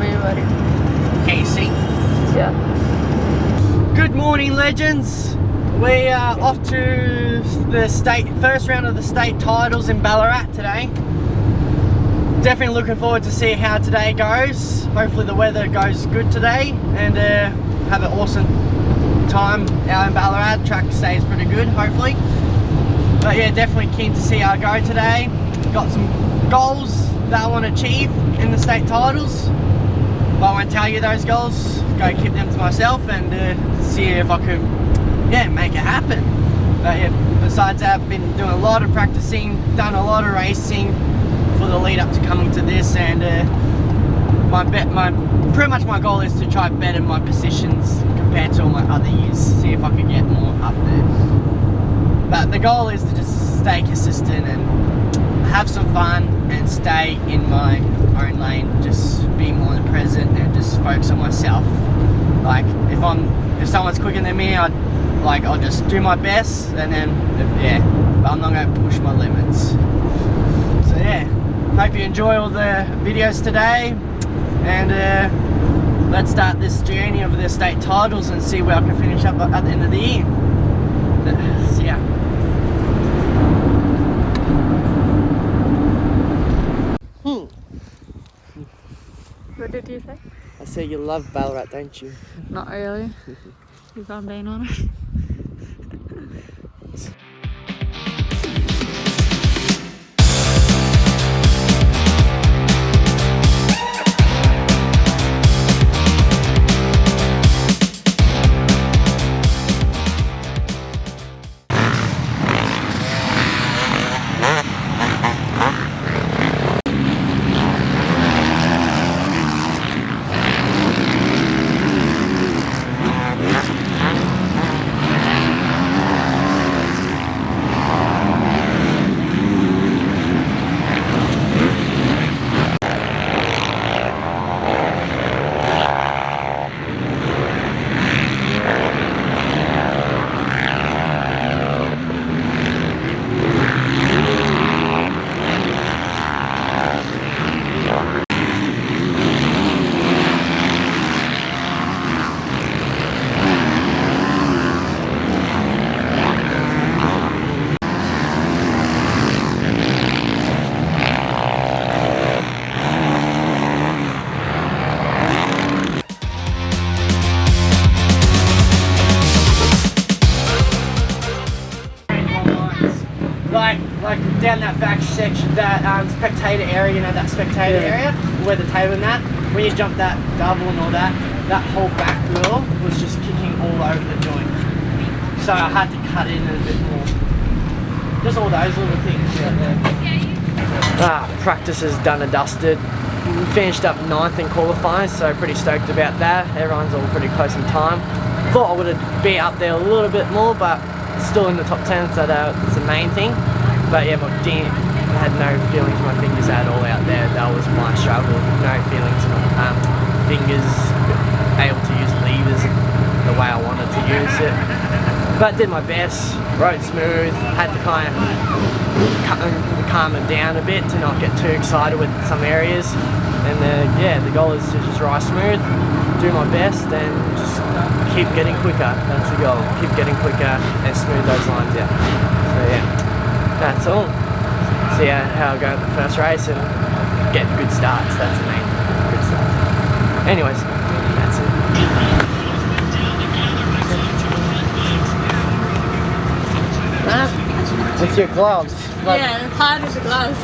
for you, buddy. Can you see? Yeah. Good morning, legends. We are off to the first round of the state titles in Ballarat today. Definitely looking forward to see how today goes. Hopefully the weather goes good today and have an awesome time out in Ballarat. Track stays pretty good, hopefully. But yeah, definitely keen to see how I go today. Got some goals that I want to achieve in the state titles, but I won't tell you those goals. Go keep them to myself and see if I can, yeah, make it happen. But yeah, besides that, I've been doing a lot of practicing, done a lot of racing for the lead up to coming to this, and pretty much my goal is to try better my positions compared to all my other years. See if I can get more up there. But the goal is to just stay consistent and have some fun and stay in my own lane, just be more in the present and just focus on myself. Like if someone's quicker than me, I'll just do my best, and then yeah, but I'm not going to push my limits. So yeah, hope you enjoy all the videos today, and let's start this journey of the state titles and see where I can finish up at the end of the year. See ya. What did you say? I say you love Ballarat, don't you? Not really. If I'm being honest. Like down that back section, that spectator area, you know, that spectator area where the table and that, when you jump that double and all that, that whole back wheel was just kicking all over the joint. So I had to cut in a bit more. Just all those little things out there. Practice is done and dusted. We finished up 9th in qualifying, so pretty stoked about that. Everyone's all pretty close in time. Thought I would have been up there a little bit more, but still in the top 10, so that's the main thing. But yeah, I had no feelings in my fingers at all out there. That was my struggle. No feelings in my fingers, able to use levers the way I wanted to use it. But did my best, rode smooth, had to kind of calm it down a bit to not get too excited with some areas. And yeah, the goal is to just ride smooth, do my best, and just keep getting quicker. That's the goal. Keep getting quicker and smooth those lines out. So yeah, that's all. See how I go at the first race and get good starts. That's the main good starts. Anyways, that's it. With your gloves. Yeah, it's hard with the gloves.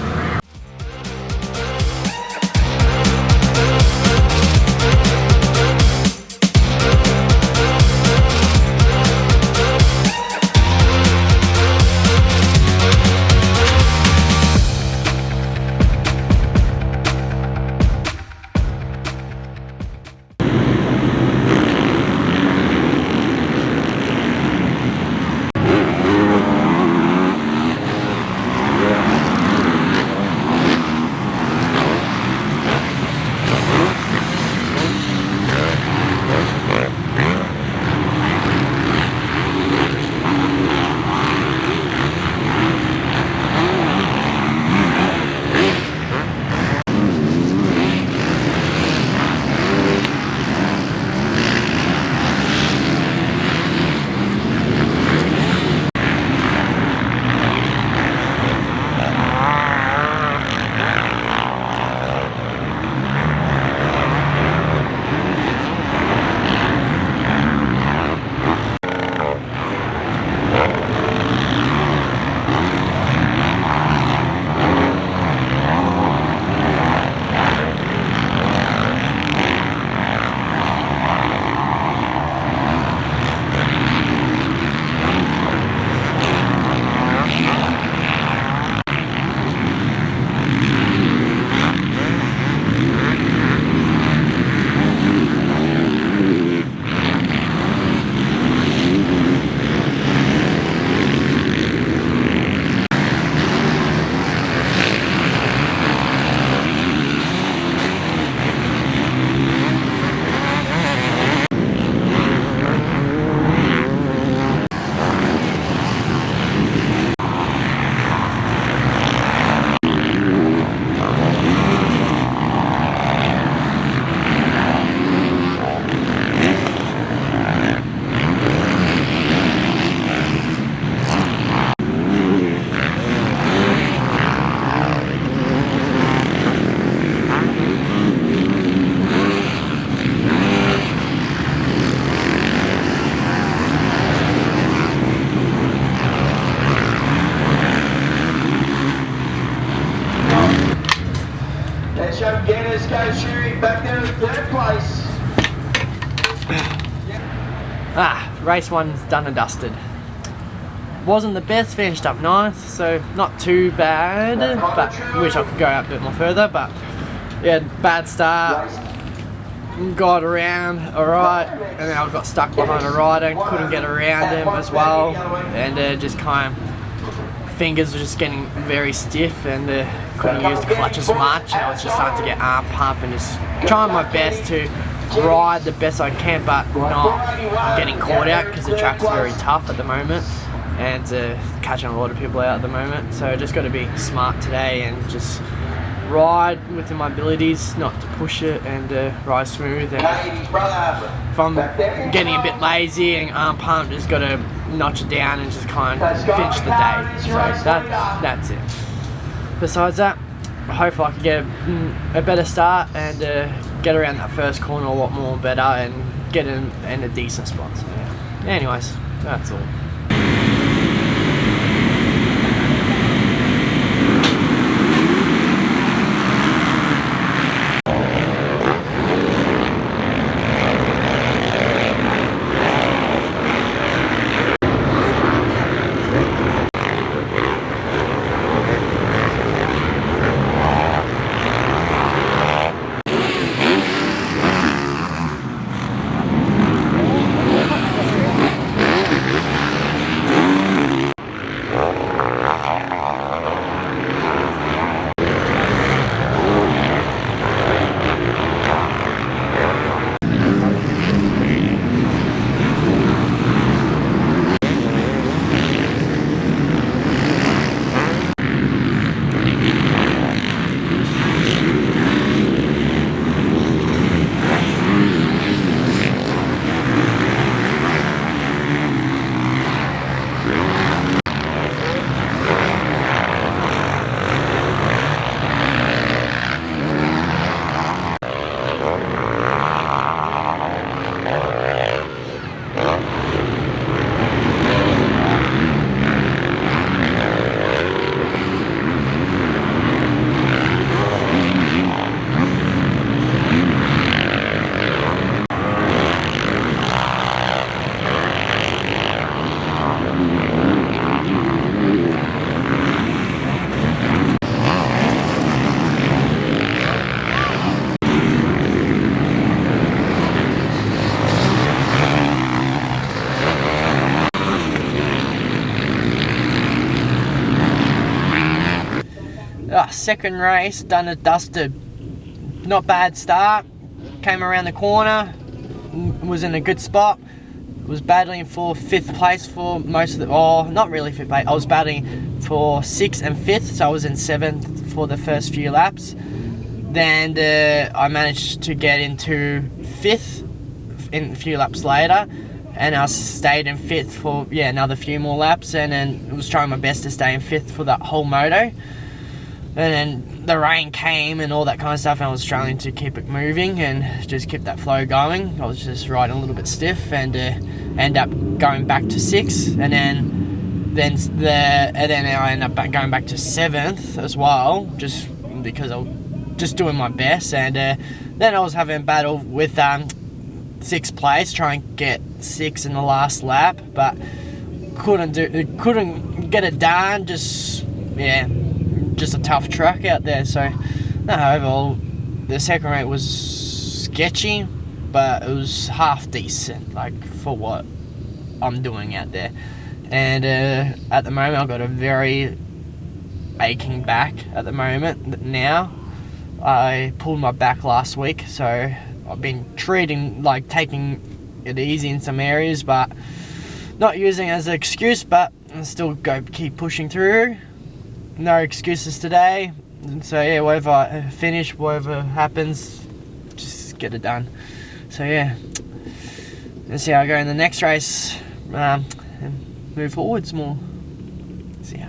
Show Guinness goes through back there in third place. Race one's done and dusted. Wasn't the best, finished up ninth, so not too bad, but wish I could go out a bit more further. But yeah, bad start, got around alright, and then I got stuck behind a rider, couldn't get around him as well, and just kind of, fingers were just getting very stiff, and couldn't use the clutch as much. I was just starting to get arm pump and just trying my best to ride the best I can, but not getting caught out because the track's very tough at the moment and catching a lot of people out at the moment. So just got to be smart today and just ride within my abilities, not to push it, and ride smooth. And if I'm getting a bit lazy and arm pump, just got to notch it down and just kind of finish the day. So that's it. Besides that, hopefully I can get a better start and get around that first corner a lot more better and get in a decent spot. So, yeah. Anyways, that's all. Second race, done and dusted. Not bad start. Came around the corner, was in a good spot. Was battling for 5th place for most of the, not really 5th place. I was battling for 6th and 5th, so I was in 7th for the first few laps. Then I managed to get into 5th in a few laps later, and I stayed in 5th for another few more laps, and then was trying my best to stay in 5th for that whole moto. And then the rain came and all that kind of stuff, and I was struggling to keep it moving and just keep that flow going. I was just riding a little bit stiff and end up going back to 6th, and then I end up going back to 7th as well, just because I was just doing my best. And then I was having a battle with 6th place, trying to get 6 in the last lap, but couldn't get it done. Just a tough track out there. So overall the second rate was sketchy, but it was half decent, like for what I'm doing out there. And at the moment I've got a very aching back at the moment. Now I pulled my back last week, so I've been taking it easy in some areas, but not using it as an excuse, but I still keep pushing through. No excuses today. So yeah, whatever I finish, whatever happens, just get it done. So yeah, let's see how I go in the next race, and move forwards more. See ya.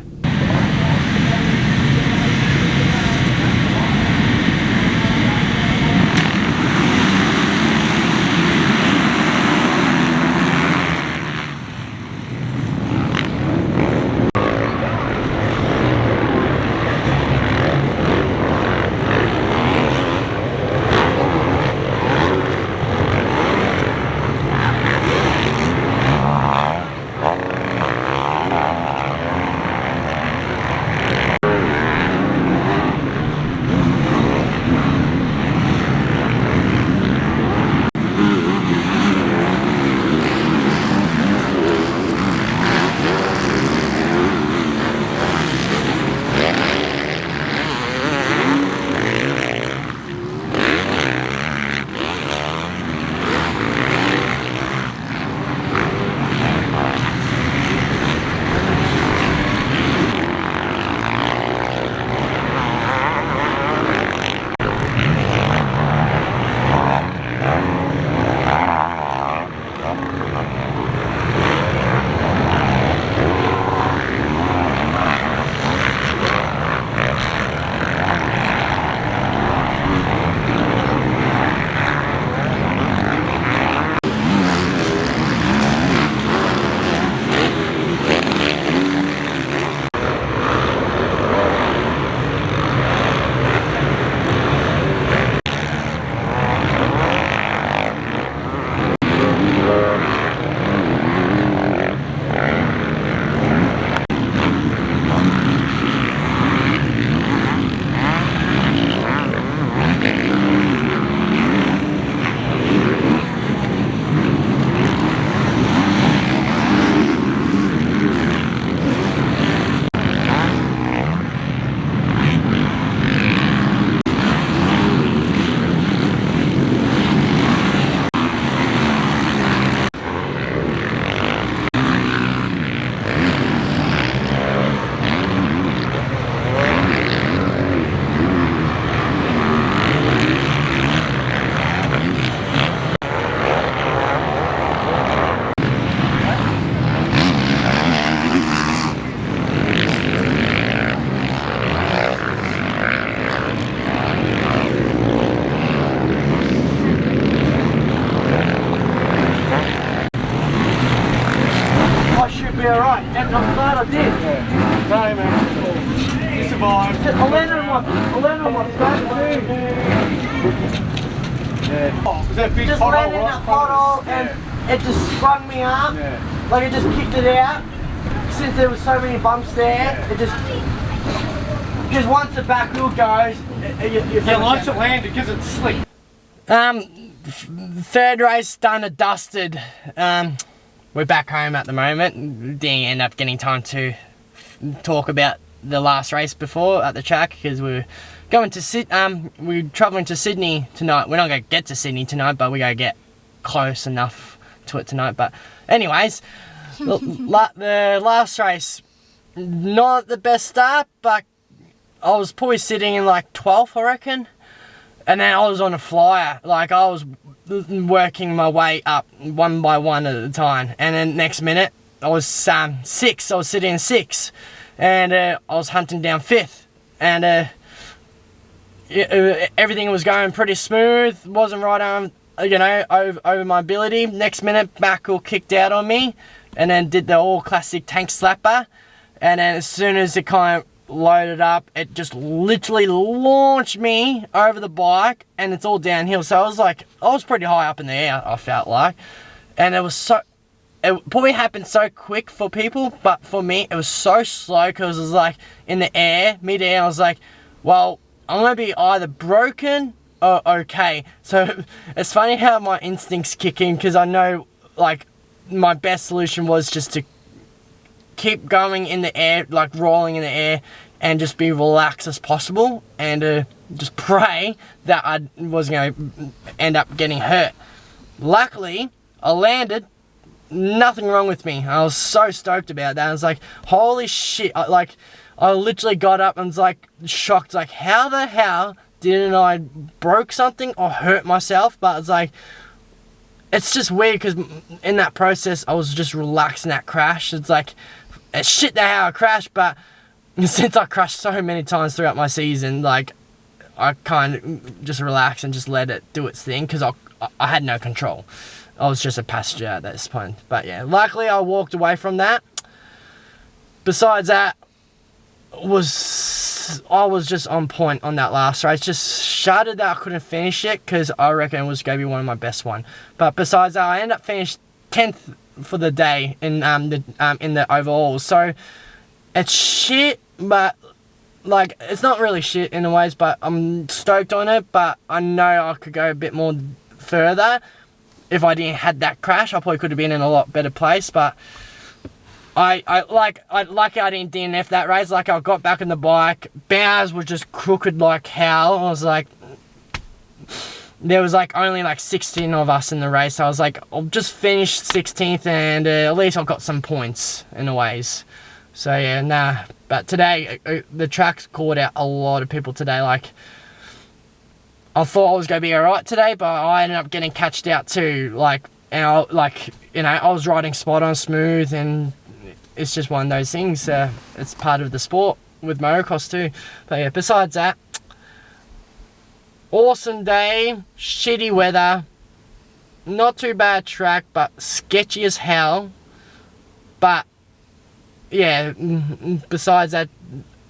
I landed on my back too. Yeah. Oh, was that big Just pothole landed in right that in front of us? pothole and it just sprung me up. Yeah. Like it just kicked it out. Since there was so many bumps there, it just... Because once the back wheel goes, Yeah, likes it landed because it's slick. Third race done and dusted. We're back home at the moment. Didn't end up getting time to talk about the last race before at the track because we're going to we're travelling to Sydney tonight. We're not going to get to Sydney tonight, but we're going to get close enough to it tonight. But anyways, the last race, not the best start, but I was probably sitting in like 12th, I reckon. And then I was on a flyer, like I was working my way up one by one at a time. And then next minute, I was 6th, I was sitting in 6th. And I was hunting down 5th. And everything was going pretty smooth, wasn't right on, over my ability. Next minute, back wheel kicked out on me. And then did the all classic tank slapper. And then as soon as it kind of loaded up, it just literally launched me over the bike, and it's all downhill. So I was pretty high up in the air, I felt like. And it probably happened so quick for people, but for me it was so slow because it was like in the air, mid-air. I was like, well, I'm gonna be either broken or okay. So it's funny how my instincts kick in, because I know like my best solution was just to keep going in the air, like rolling in the air, and just be relaxed as possible, and just pray that I wasn't going to end up getting hurt. Luckily, I landed, nothing wrong with me. I was so stoked about that. I was like, holy shit. I literally got up and was like shocked, like how the hell didn't I broke something or hurt myself? But it's like, it's just weird because in that process I was just relaxed in that crash. It's like, it's shit that how I crashed, but since I crashed so many times throughout my season, like I kind of just relaxed and just let it do its thing, because I had no control. I was just a passenger at this point. But yeah, luckily I walked away from that. Besides that, I was just on point on that last race. Just shuddered that I couldn't finish it, because I reckon it was going to be one of my best one. But besides that, I ended up finished 10th for the day in the overall. So it's shit, but like it's not really shit in a ways, but I'm stoked on it. But I know I could go a bit more further. If I didn't had that crash, I probably could have been in a lot better place. But I didn't DNF that race. Like I got back on the bike, bows were just crooked like hell. I was like, there was like only like 16 of us in the race. I was like, I'll just finish 16th, and at least I've got some points in a ways. So yeah, nah. But today, the track's called out a lot of people today. Like, I thought I was going to be alright today, but I ended up getting catched out too. Like, and I was riding spot on smooth, and it's just one of those things. It's part of the sport with motocross too. But yeah, besides that, awesome day, shitty weather, not too bad track, but sketchy as hell. But yeah, besides that,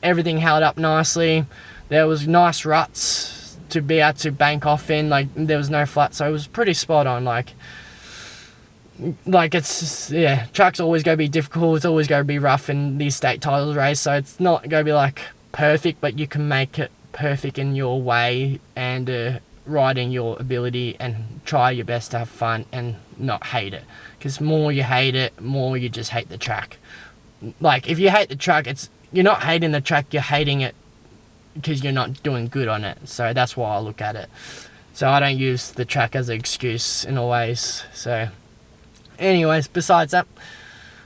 everything held up nicely. There was nice ruts to be able to bank off in. Like, there was no flat, so it was pretty spot on. Like it's, yeah, track's always going to be difficult. It's always going to be rough in these state titles race, so it's not going to be like perfect, but you can make it perfect in your way, and ride in your ability, and try your best to have fun and not hate it. Because more you hate it, more you just hate the track. Like, if you hate the track, you're not hating the track, you're hating it because you're not doing good on it. So that's why I look at it. So I don't use the track as an excuse in all ways. So anyways, besides that,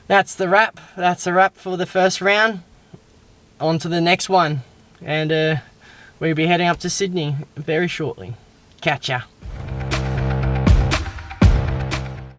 that's the wrap. That's a wrap for the first round. On to the next one. And we'll be heading up to Sydney very shortly. Catch ya.